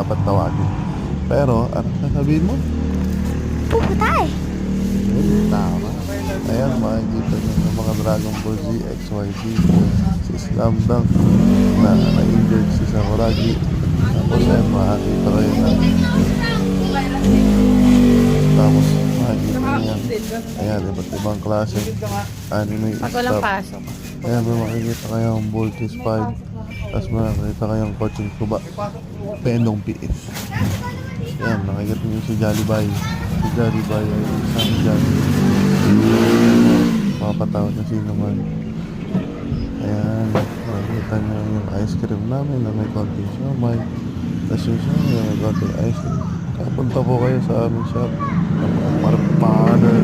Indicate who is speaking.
Speaker 1: dapat tawagin. Pero, ano sasabihin mo?
Speaker 2: Puputay!
Speaker 1: Yun, tama. Ayan, makikita nyo yung mga Dragon Ball Z, XYZ, si Slam Dunk, na na-injured si Sakuragi. Tapos ayan, makikita kayo na. Tapos makikita nyo yan. Ayan, iba't ibang klase anime
Speaker 2: Pag walang
Speaker 1: stuff.
Speaker 2: pasok.
Speaker 1: Ayan, may makikita kayong Voltes 5. Tapos makikita kayong Coaching Kuba. Pendong PS. Ayan, nakikita nyo si Jollibee. Si Jollibee ay isang Jollibee. Mapatawad na sino man. Ayan, makikita nyo yung ice cream namin na may konting siomay. Tapos yung siomay na may konting ice cream. Kapunta po kayo sa aming shop. Marpader